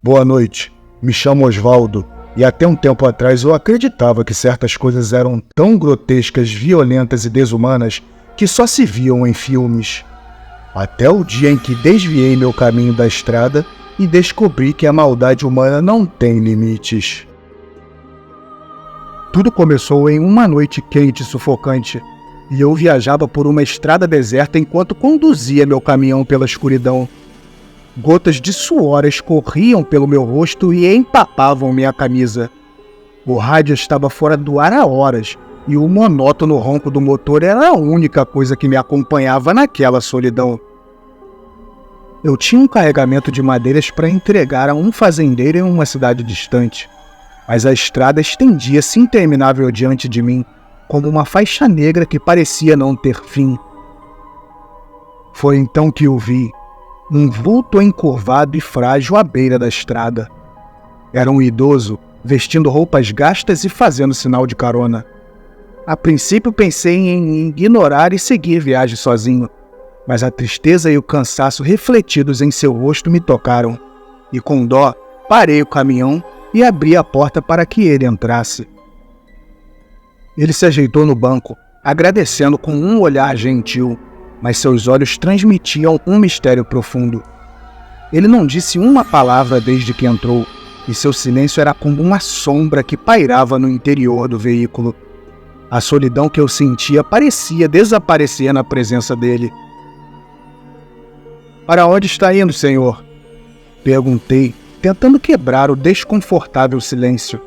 Boa noite, me chamo Osvaldo, e até um tempo atrás eu acreditava que certas coisas eram tão grotescas, violentas e desumanas que só se viam em filmes. Até o dia em que desviei meu caminho da estrada e descobri que a maldade humana não tem limites. Tudo começou em uma noite quente e sufocante, e eu viajava por uma estrada deserta enquanto conduzia meu caminhão pela escuridão. Gotas de suor escorriam pelo meu rosto e empapavam minha camisa. O rádio estava fora do ar há horas, e o monótono ronco do motor era a única coisa que me acompanhava naquela solidão. Eu tinha um carregamento de madeiras para entregar a um fazendeiro em uma cidade distante, mas a estrada estendia-se interminável diante de mim, como uma faixa negra que parecia não ter fim. Foi então que o vi, um vulto encurvado e frágil à beira da estrada. Era um idoso, vestindo roupas gastas e fazendo sinal de carona. A princípio pensei em ignorar e seguir viagem sozinho, mas a tristeza e o cansaço refletidos em seu rosto me tocaram, e com dó parei o caminhão e abri a porta para que ele entrasse. Ele se ajeitou no banco, agradecendo com um olhar gentil, mas seus olhos transmitiam um mistério profundo. Ele não disse uma palavra desde que entrou, e seu silêncio era como uma sombra que pairava no interior do veículo. A solidão que eu sentia parecia desaparecer na presença dele. "Para onde está indo, senhor?" perguntei, tentando quebrar o desconfortável silêncio.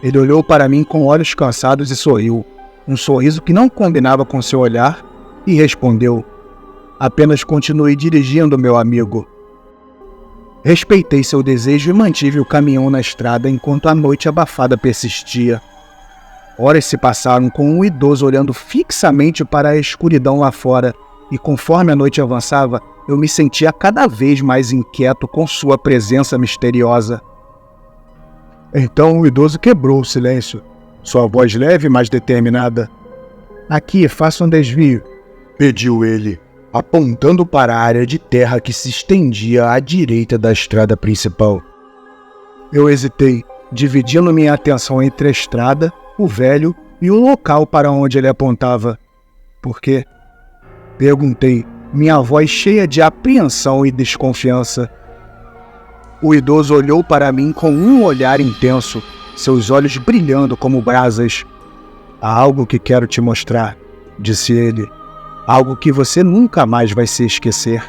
Ele olhou para mim com olhos cansados e sorriu, um sorriso que não combinava com seu olhar, e respondeu: "Apenas continue dirigindo, meu amigo." Respeitei seu desejo e mantive o caminhão na estrada enquanto a noite abafada persistia. Horas se passaram com o idoso olhando fixamente para a escuridão lá fora, e conforme a noite avançava, eu me sentia cada vez mais inquieto com sua presença misteriosa. Então o idoso quebrou o silêncio, sua voz leve, mas determinada. "Aqui, faça um desvio", pediu ele, apontando para a área de terra que se estendia à direita da estrada principal. Eu hesitei, dividindo minha atenção entre a estrada, o velho e o local para onde ele apontava. "Por quê?" perguntei, minha voz cheia de apreensão e desconfiança. O idoso olhou para mim com um olhar intenso, seus olhos brilhando como brasas. "Há algo que quero te mostrar", disse ele. "Algo que você nunca mais vai se esquecer."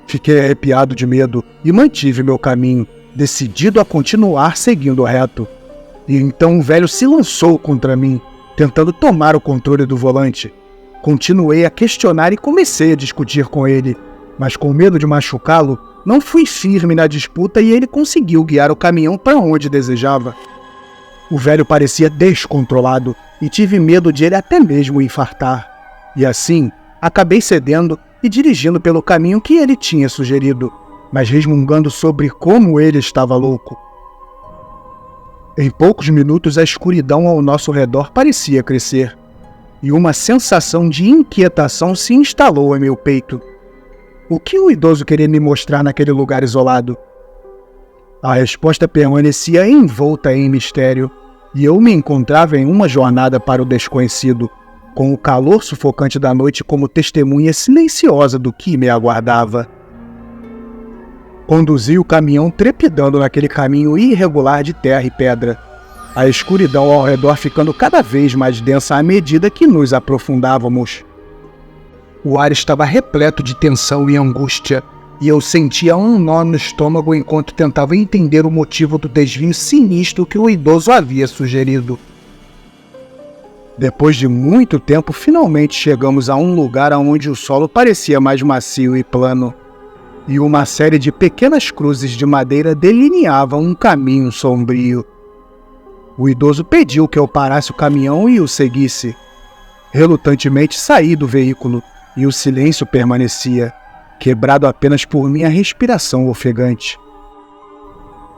Fiquei arrepiado de medo e mantive meu caminho, decidido a continuar seguindo reto. E então o velho se lançou contra mim, tentando tomar o controle do volante. Continuei a questionar e comecei a discutir com ele, mas com medo de machucá-lo, não fui firme na disputa e ele conseguiu guiar o caminhão para onde desejava. O velho parecia descontrolado e tive medo de ele até mesmo infartar. E assim, acabei cedendo e dirigindo pelo caminho que ele tinha sugerido, mas resmungando sobre como ele estava louco. Em poucos minutos, a escuridão ao nosso redor parecia crescer, e uma sensação de inquietação se instalou em meu peito. O que o idoso queria me mostrar naquele lugar isolado? A resposta permanecia envolta em mistério, e eu me encontrava em uma jornada para o desconhecido, com o calor sufocante da noite como testemunha silenciosa do que me aguardava. Conduzi o caminhão trepidando naquele caminho irregular de terra e pedra, a escuridão ao redor ficando cada vez mais densa à medida que nos aprofundávamos. O ar estava repleto de tensão e angústia, e eu sentia um nó no estômago enquanto tentava entender o motivo do desvio sinistro que o idoso havia sugerido. Depois de muito tempo, finalmente chegamos a um lugar onde o solo parecia mais macio e plano, e uma série de pequenas cruzes de madeira delineavam um caminho sombrio. O idoso pediu que eu parasse o caminhão e o seguisse. Relutantemente saí do veículo, e o silêncio permanecia, quebrado apenas por minha respiração ofegante.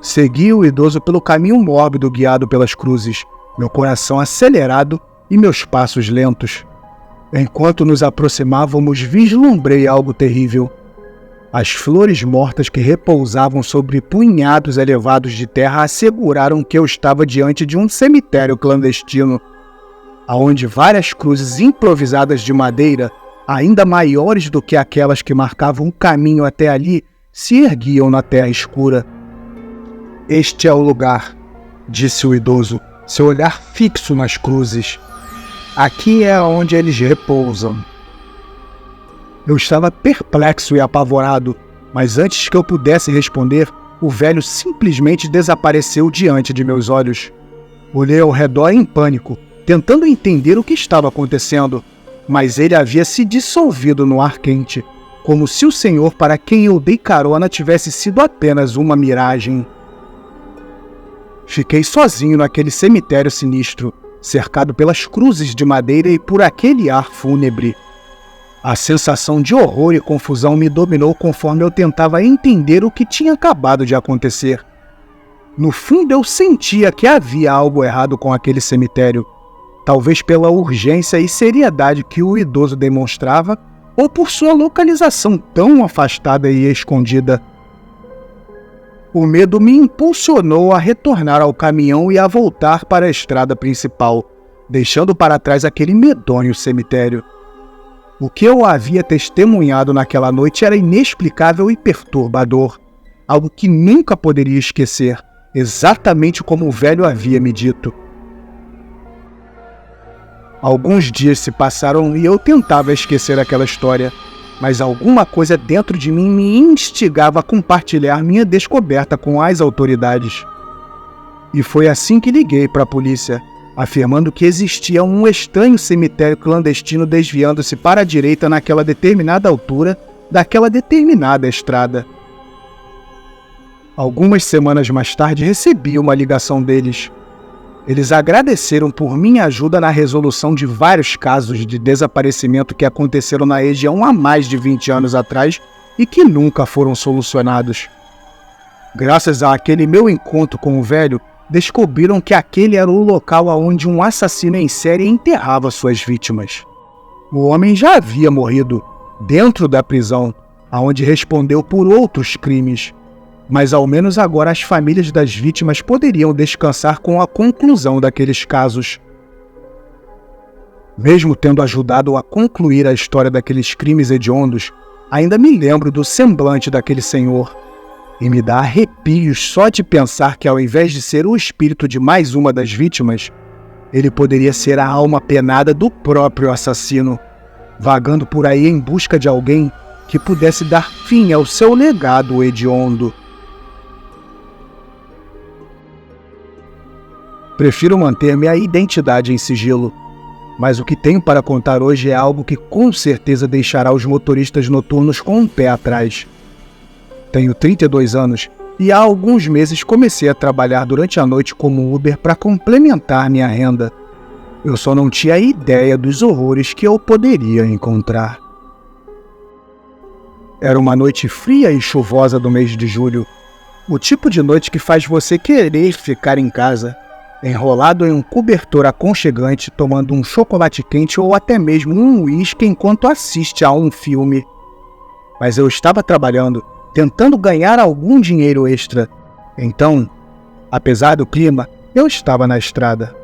Segui o idoso pelo caminho mórbido guiado pelas cruzes, meu coração acelerado e meus passos lentos. Enquanto nos aproximávamos, vislumbrei algo terrível. As flores mortas que repousavam sobre punhados elevados de terra asseguraram que eu estava diante de um cemitério clandestino, aonde várias cruzes improvisadas de madeira, ainda maiores do que aquelas que marcavam o caminho até ali, se erguiam na terra escura. "Este é o lugar", disse o idoso, seu olhar fixo nas cruzes. "Aqui é onde eles repousam." Eu estava perplexo e apavorado, mas antes que eu pudesse responder, o velho simplesmente desapareceu diante de meus olhos. Olhei ao redor em pânico, tentando entender o que estava acontecendo, mas ele havia se dissolvido no ar quente, como se o senhor para quem eu dei carona tivesse sido apenas uma miragem. Fiquei sozinho naquele cemitério sinistro, cercado pelas cruzes de madeira e por aquele ar fúnebre. A sensação de horror e confusão me dominou conforme eu tentava entender o que tinha acabado de acontecer. No fundo, eu sentia que havia algo errado com aquele cemitério, talvez pela urgência e seriedade que o idoso demonstrava, ou por sua localização tão afastada e escondida. O medo me impulsionou a retornar ao caminhão e a voltar para a estrada principal, deixando para trás aquele medonho cemitério. O que eu havia testemunhado naquela noite era inexplicável e perturbador, algo que nunca poderia esquecer, exatamente como o velho havia me dito. Alguns dias se passaram e eu tentava esquecer aquela história, mas alguma coisa dentro de mim me instigava a compartilhar minha descoberta com as autoridades. E foi assim que liguei para a polícia, afirmando que existia um estranho cemitério clandestino desviando-se para a direita naquela determinada altura daquela determinada estrada. Algumas semanas mais tarde recebi uma ligação deles. Eles agradeceram por minha ajuda na resolução de vários casos de desaparecimento que aconteceram na região há mais de 20 anos atrás e que nunca foram solucionados. Graças àquele meu encontro com o velho, descobriram que aquele era o local onde um assassino em série enterrava suas vítimas. O homem já havia morrido, dentro da prisão, aonde respondeu por outros crimes, mas ao menos agora as famílias das vítimas poderiam descansar com a conclusão daqueles casos. Mesmo tendo ajudado a concluir a história daqueles crimes hediondos, ainda me lembro do semblante daquele senhor, e me dá arrepios só de pensar que, ao invés de ser o espírito de mais uma das vítimas, ele poderia ser a alma penada do próprio assassino, vagando por aí em busca de alguém que pudesse dar fim ao seu legado hediondo. Prefiro manter minha identidade em sigilo, mas o que tenho para contar hoje é algo que com certeza deixará os motoristas noturnos com um pé atrás. Tenho 32 anos e há alguns meses comecei a trabalhar durante a noite como Uber para complementar minha renda. Eu só não tinha ideia dos horrores que eu poderia encontrar. Era uma noite fria e chuvosa do mês de julho. O tipo de noite que faz você querer ficar em casa, enrolado em um cobertor aconchegante, tomando um chocolate quente ou até mesmo um uísque enquanto assiste a um filme. Mas eu estava trabalhando, tentando ganhar algum dinheiro extra. Então, apesar do clima, eu estava na estrada.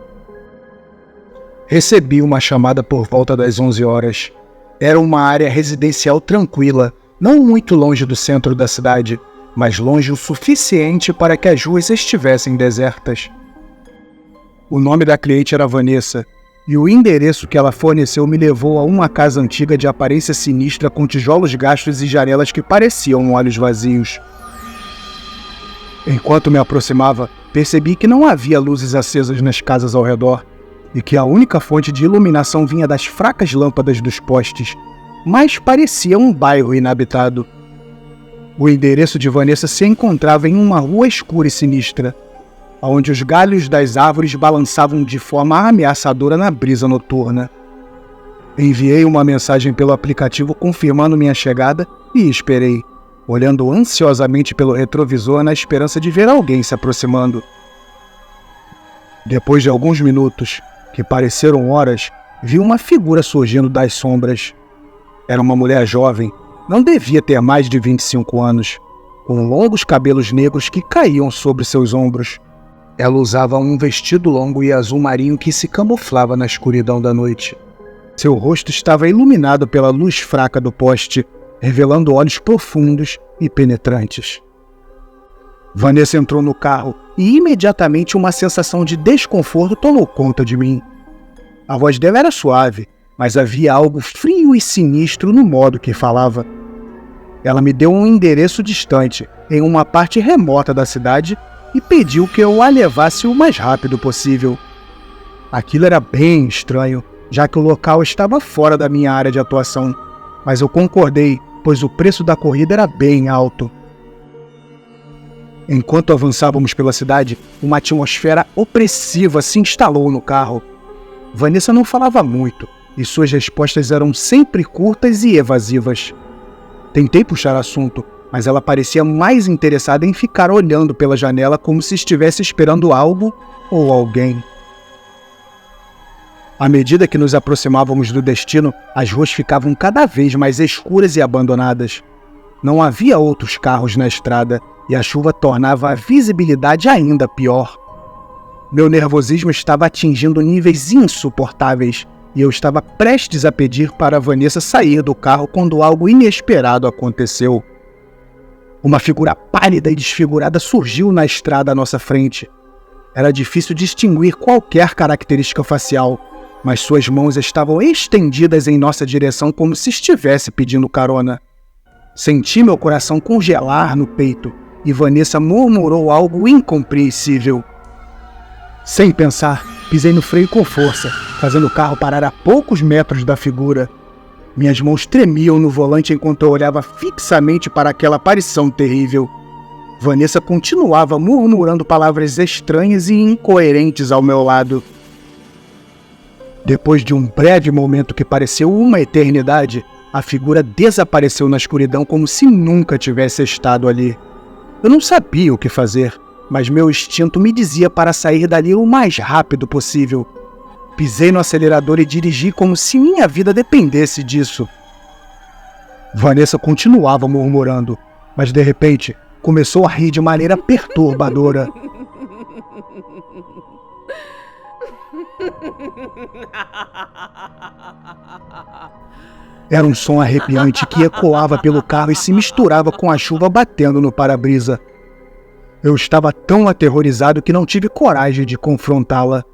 Recebi uma chamada por volta das 11 horas. Era uma área residencial tranquila, não muito longe do centro da cidade, mas longe o suficiente para que as ruas estivessem desertas. O nome da cliente era Vanessa, e o endereço que ela forneceu me levou a uma casa antiga de aparência sinistra com tijolos gastos e janelas que pareciam olhos vazios. Enquanto me aproximava, percebi que não havia luzes acesas nas casas ao redor, e que a única fonte de iluminação vinha das fracas lâmpadas dos postes, mas parecia um bairro inabitado. O endereço de Vanessa se encontrava em uma rua escura e sinistra, onde os galhos das árvores balançavam de forma ameaçadora na brisa noturna. Enviei uma mensagem pelo aplicativo confirmando minha chegada e esperei, olhando ansiosamente pelo retrovisor na esperança de ver alguém se aproximando. Depois de alguns minutos, que pareceram horas, vi uma figura surgindo das sombras. Era uma mulher jovem, Não devia ter mais de 25 anos, com longos cabelos negros que caíam sobre seus ombros. Ela usava um vestido longo e azul marinho que se camuflava na escuridão da noite. Seu rosto estava iluminado pela luz fraca do poste, revelando olhos profundos e penetrantes. Vanessa entrou no carro e imediatamente uma sensação de desconforto tomou conta de mim. A voz dela era suave, mas havia algo frio e sinistro no modo que falava. Ela me deu um endereço distante, em uma parte remota da cidade, e pediu que eu a levasse o mais rápido possível. Aquilo era bem estranho, já que o local estava fora da minha área de atuação, mas eu concordei, pois o preço da corrida era bem alto. Enquanto avançávamos pela cidade, uma atmosfera opressiva se instalou no carro. Vanessa não falava muito, e suas respostas eram sempre curtas e evasivas. Tentei puxar assunto, mas ela parecia mais interessada em ficar olhando pela janela como se estivesse esperando algo ou alguém. À medida que nos aproximávamos do destino, as ruas ficavam cada vez mais escuras e abandonadas. Não havia outros carros na estrada e a chuva tornava a visibilidade ainda pior. Meu nervosismo estava atingindo níveis insuportáveis e eu estava prestes a pedir para Vanessa sair do carro quando algo inesperado aconteceu. Uma figura pálida e desfigurada surgiu na estrada à nossa frente. Era difícil distinguir qualquer característica facial, mas suas mãos estavam estendidas em nossa direção como se estivesse pedindo carona. Senti meu coração congelar no peito e Vanessa murmurou algo incompreensível. Sem pensar, pisei no freio com força, fazendo o carro parar a poucos metros da figura. Minhas mãos tremiam no volante enquanto eu olhava fixamente para aquela aparição terrível. Vanessa continuava murmurando palavras estranhas e incoerentes ao meu lado. Depois de um breve momento que pareceu uma eternidade, a figura desapareceu na escuridão como se nunca tivesse estado ali. Eu não sabia o que fazer, mas meu instinto me dizia para sair dali o mais rápido possível. Pisei no acelerador e dirigi como se minha vida dependesse disso. Vanessa continuava murmurando, mas de repente começou a rir de maneira perturbadora. Era um som arrepiante que ecoava pelo carro e se misturava com a chuva batendo no para-brisa. Eu estava tão aterrorizado que não tive coragem de confrontá-la.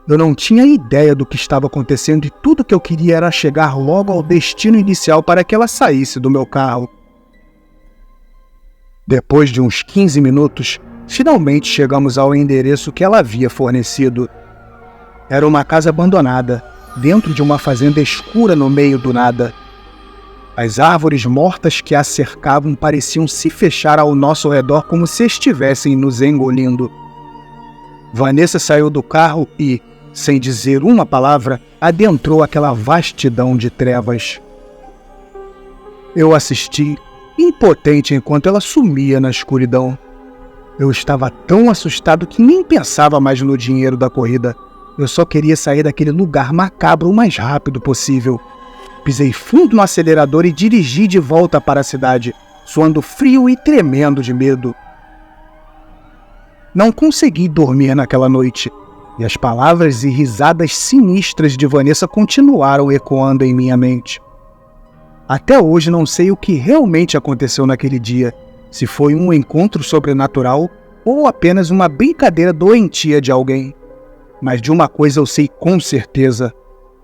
Eu não tinha ideia do que estava acontecendo e tudo que eu queria era chegar logo ao destino inicial para que ela saísse do meu carro. Depois de uns 15 minutos, finalmente chegamos ao endereço que ela havia fornecido. Era uma casa abandonada, dentro de uma fazenda escura no meio do nada. As árvores mortas que a cercavam pareciam se fechar ao nosso redor como se estivessem nos engolindo. Vanessa saiu do carro e, sem dizer uma palavra, adentrou aquela vastidão de trevas. Eu assisti, impotente enquanto ela sumia na escuridão. Eu estava tão assustado que nem pensava mais no dinheiro da corrida. Eu só queria sair daquele lugar macabro o mais rápido possível. Pisei fundo no acelerador e dirigi de volta para a cidade, suando frio e tremendo de medo. Não consegui dormir naquela noite, e as palavras e risadas sinistras de Vanessa continuaram ecoando em minha mente. Até hoje não sei o que realmente aconteceu naquele dia, se foi um encontro sobrenatural ou apenas uma brincadeira doentia de alguém. Mas de uma coisa eu sei com certeza,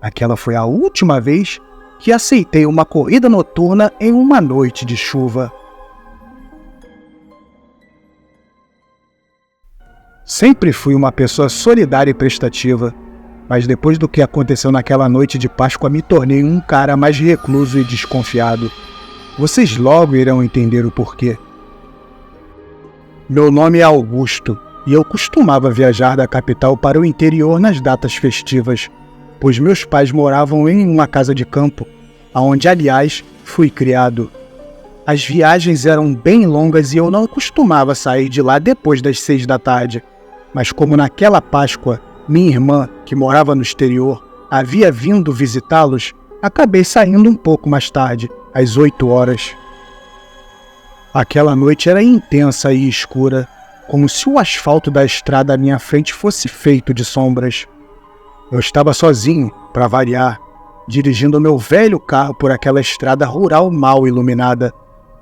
aquela foi a última vez que aceitei uma corrida noturna em uma noite de chuva. Sempre fui uma pessoa solidária e prestativa, mas depois do que aconteceu naquela noite de Páscoa me tornei um cara mais recluso e desconfiado. Vocês logo irão entender o porquê. Meu nome é Augusto e eu costumava viajar da capital para o interior nas datas festivas, pois meus pais moravam em uma casa de campo, aonde, aliás, fui criado. As viagens eram bem longas e eu não costumava sair de lá depois das 6 da tarde, mas como naquela Páscoa, minha irmã, que morava no exterior, havia vindo visitá-los, acabei saindo um pouco mais tarde, às 8 horas. Aquela noite era intensa e escura, como se o asfalto da estrada à minha frente fosse feito de sombras. Eu estava sozinho, para variar, dirigindo meu velho carro por aquela estrada rural mal iluminada,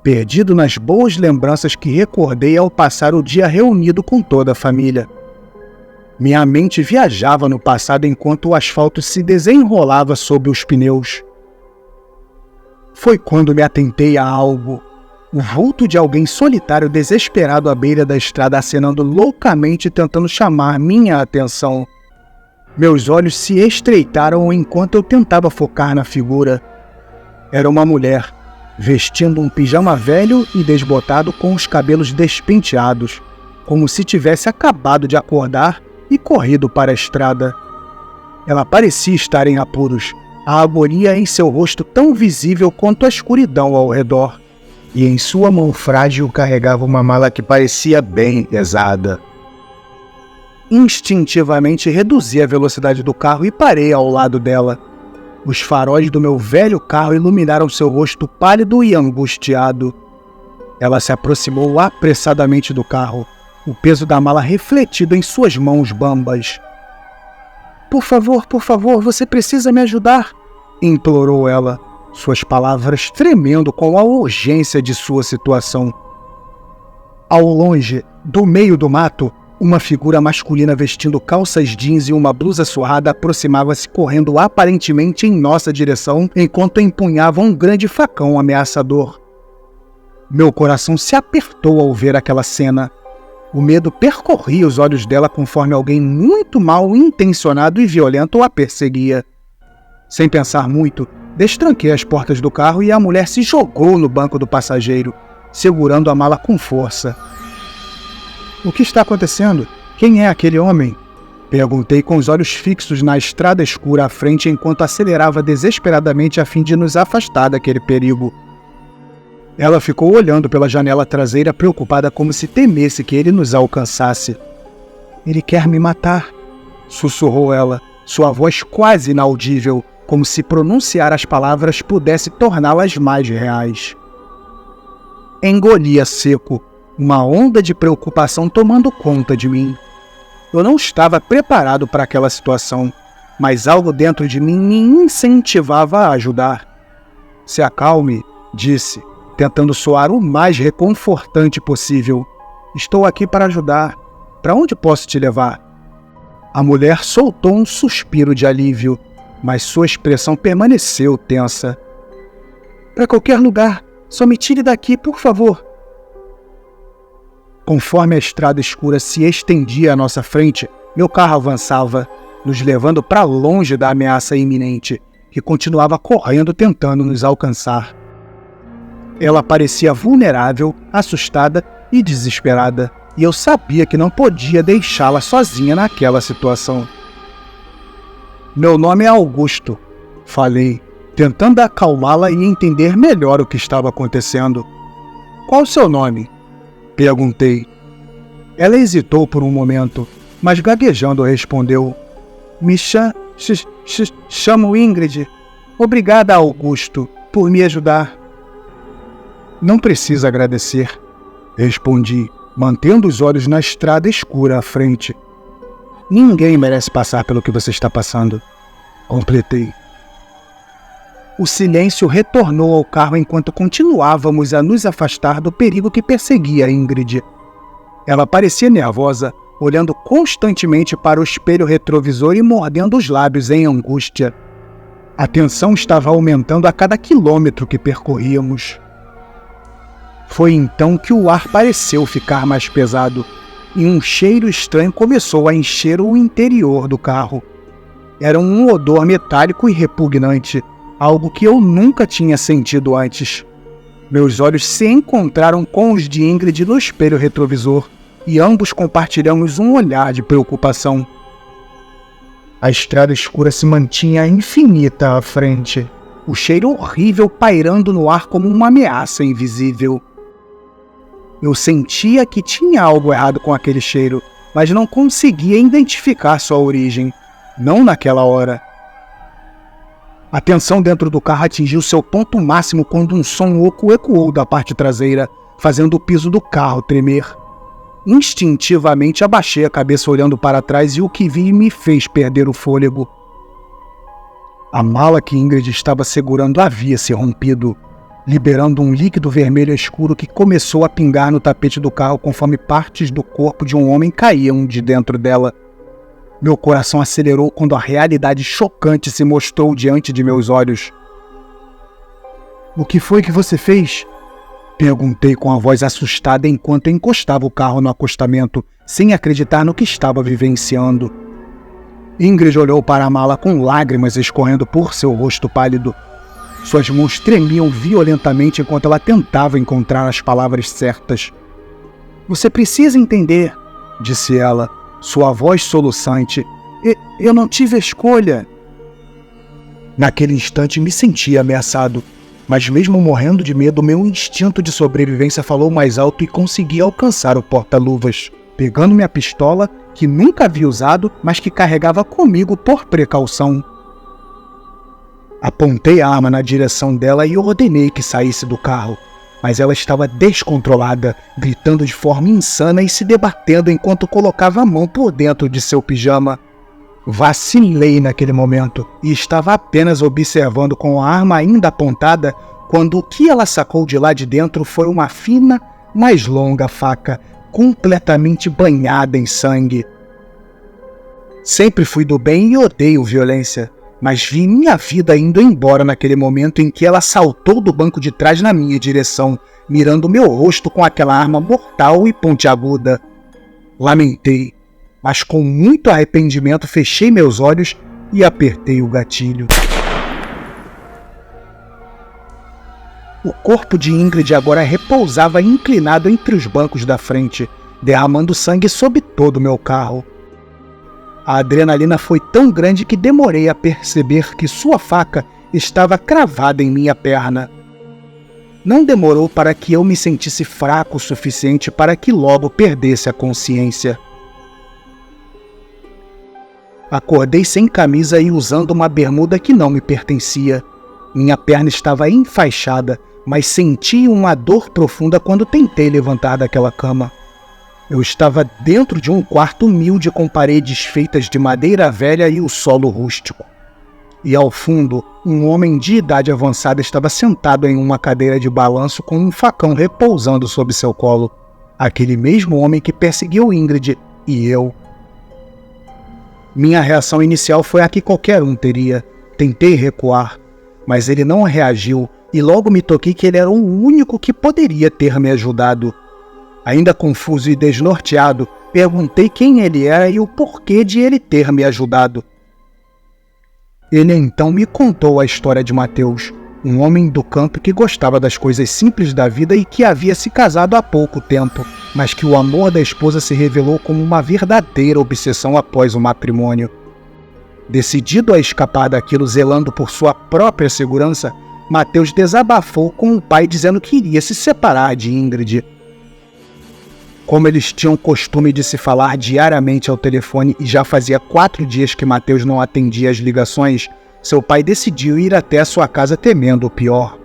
perdido nas boas lembranças que recordei ao passar o dia reunido com toda a família. Minha mente viajava no passado enquanto o asfalto se desenrolava sob os pneus. Foi quando me atentei a algo. O vulto de alguém solitário desesperado à beira da estrada acenando loucamente tentando chamar minha atenção. Meus olhos se estreitaram enquanto eu tentava focar na figura. Era uma mulher, vestindo um pijama velho e desbotado com os cabelos despenteados, como se tivesse acabado de acordar e corrido para a estrada. Ela parecia estar em apuros, a agonia em seu rosto tão visível quanto a escuridão ao redor, e em sua mão frágil carregava uma mala que parecia bem pesada. Instintivamente reduzi a velocidade do carro e parei ao lado dela. Os faróis do meu velho carro iluminaram seu rosto pálido e angustiado. Ela se aproximou apressadamente do carro, o peso da mala refletido em suas mãos bambas. Por favor, você precisa me ajudar", implorou ela, suas palavras tremendo com a urgência de sua situação. Ao longe, do meio do mato, uma figura masculina vestindo calças jeans e uma blusa surrada aproximava-se correndo aparentemente em nossa direção enquanto empunhava um grande facão ameaçador. Meu coração se apertou ao ver aquela cena. O medo percorria os olhos dela conforme alguém muito mal intencionado e violento a perseguia. Sem pensar muito, destranquei as portas do carro e a mulher se jogou no banco do passageiro, segurando a mala com força. "O que está acontecendo? Quem é aquele homem?" Perguntei com os olhos fixos na estrada escura à frente enquanto acelerava desesperadamente a fim de nos afastar daquele perigo. Ela ficou olhando pela janela traseira preocupada como se temesse que ele nos alcançasse. "Ele quer me matar", sussurrou ela, sua voz quase inaudível, como se pronunciar as palavras pudesse torná-las mais reais. Engolia seco, uma onda de preocupação tomando conta de mim. Eu não estava preparado para aquela situação, mas algo dentro de mim me incentivava a ajudar. "Se acalme", disse, tentando soar o mais reconfortante possível. "Estou aqui para ajudar. Para onde posso te levar?" A mulher soltou um suspiro de alívio, mas sua expressão permaneceu tensa. "Para qualquer lugar. Só me tire daqui, por favor." Conforme a estrada escura se estendia à nossa frente, meu carro avançava, nos levando para longe da ameaça iminente, que continuava correndo tentando nos alcançar. Ela parecia vulnerável, assustada e desesperada, e eu sabia que não podia deixá-la sozinha naquela situação. "Meu nome é Augusto", falei, tentando acalmá-la e entender melhor o que estava acontecendo. "Qual o seu nome?" perguntei. Ela hesitou por um momento, mas gaguejando respondeu: "Me chamo Ingrid. Obrigada, Augusto, por me ajudar." "Não precisa agradecer", respondi, mantendo os olhos na estrada escura à frente. "Ninguém merece passar pelo que você está passando", completei. O silêncio retornou ao carro enquanto continuávamos a nos afastar do perigo que perseguia Ingrid. Ela parecia nervosa, olhando constantemente para o espelho retrovisor e mordendo os lábios em angústia. A tensão estava aumentando a cada quilômetro que percorríamos. Foi então que o ar pareceu ficar mais pesado, e um cheiro estranho começou a encher o interior do carro. Era um odor metálico e repugnante, algo que eu nunca tinha sentido antes. Meus olhos se encontraram com os de Ingrid no espelho retrovisor, e ambos compartilhamos um olhar de preocupação. A estrada escura se mantinha infinita à frente, o cheiro horrível pairando no ar como uma ameaça invisível. Eu sentia que tinha algo errado com aquele cheiro, mas não conseguia identificar sua origem, não naquela hora. A tensão dentro do carro atingiu seu ponto máximo quando um som oco ecoou da parte traseira, fazendo o piso do carro tremer. Instintivamente abaixei a cabeça olhando para trás e o que vi me fez perder o fôlego. A mala que Ingrid estava segurando havia se rompido, liberando um líquido vermelho escuro que começou a pingar no tapete do carro conforme partes do corpo de um homem caíam de dentro dela. Meu coração acelerou quando a realidade chocante se mostrou diante de meus olhos. "O que foi que você fez?" Perguntei com a voz assustada enquanto encostava o carro no acostamento, sem acreditar no que estava vivenciando. Ingrid olhou para a mala com lágrimas escorrendo por seu rosto pálido. Suas mãos tremiam violentamente enquanto ela tentava encontrar as palavras certas. "Você precisa entender", disse ela, sua voz soluçante. Eu não tive a escolha." Naquele instante me senti ameaçado, mas mesmo morrendo de medo, meu instinto de sobrevivência falou mais alto e consegui alcançar o porta-luvas, pegando minha pistola, que nunca havia usado, mas que carregava comigo por precaução. Apontei a arma na direção dela e ordenei que saísse do carro, mas ela estava descontrolada, gritando de forma insana e se debatendo enquanto colocava a mão por dentro de seu pijama. Vacilei naquele momento e estava apenas observando com a arma ainda apontada quando o que ela sacou de lá de dentro foi uma fina, mas longa faca, completamente banhada em sangue. Sempre fui do bem e odeio violência, mas vi minha vida indo embora naquele momento em que ela saltou do banco de trás na minha direção, mirando meu rosto com aquela arma mortal e pontiaguda. Lamentei, mas com muito arrependimento fechei meus olhos e apertei o gatilho. O corpo de Ingrid agora repousava inclinado entre os bancos da frente, derramando sangue sobre todo o meu carro. A adrenalina foi tão grande que demorei a perceber que sua faca estava cravada em minha perna. Não demorou para que eu me sentisse fraco o suficiente para que logo perdesse a consciência. Acordei sem camisa e usando uma bermuda que não me pertencia. Minha perna estava enfaixada, mas senti uma dor profunda quando tentei levantar daquela cama. Eu estava dentro de um quarto humilde com paredes feitas de madeira velha e o solo rústico. E ao fundo, um homem de idade avançada estava sentado em uma cadeira de balanço com um facão repousando sob seu colo. Aquele mesmo homem que perseguiu Ingrid e eu. Minha reação inicial foi a que qualquer um teria. Tentei recuar, mas ele não reagiu e logo me toquei que ele era o único que poderia ter me ajudado. Ainda confuso e desnorteado, perguntei quem ele era e o porquê de ele ter me ajudado. Ele então me contou a história de Mateus, um homem do campo que gostava das coisas simples da vida e que havia se casado há pouco tempo, mas que o amor da esposa se revelou como uma verdadeira obsessão após o matrimônio. Decidido a escapar daquilo zelando por sua própria segurança, Mateus desabafou com o pai dizendo que iria se separar de Ingrid. Como eles tinham costume de se falar diariamente ao telefone e já fazia 4 dias que Mateus não atendia as ligações, seu pai decidiu ir até a sua casa temendo o pior.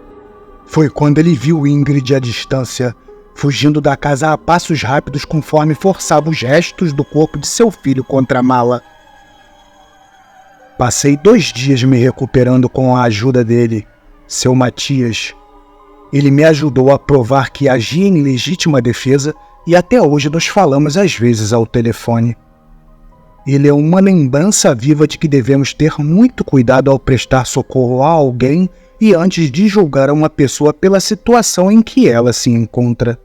Foi quando ele viu Ingrid à distância, fugindo da casa a passos rápidos conforme forçava os restos do corpo de seu filho contra a mala. Passei 2 dias me recuperando com a ajuda dele, seu Matias. Ele me ajudou a provar que agia em legítima defesa e até hoje nos falamos às vezes ao telefone. Ele é uma lembrança viva de que devemos ter muito cuidado ao prestar socorro a alguém e antes de julgar uma pessoa pela situação em que ela se encontra.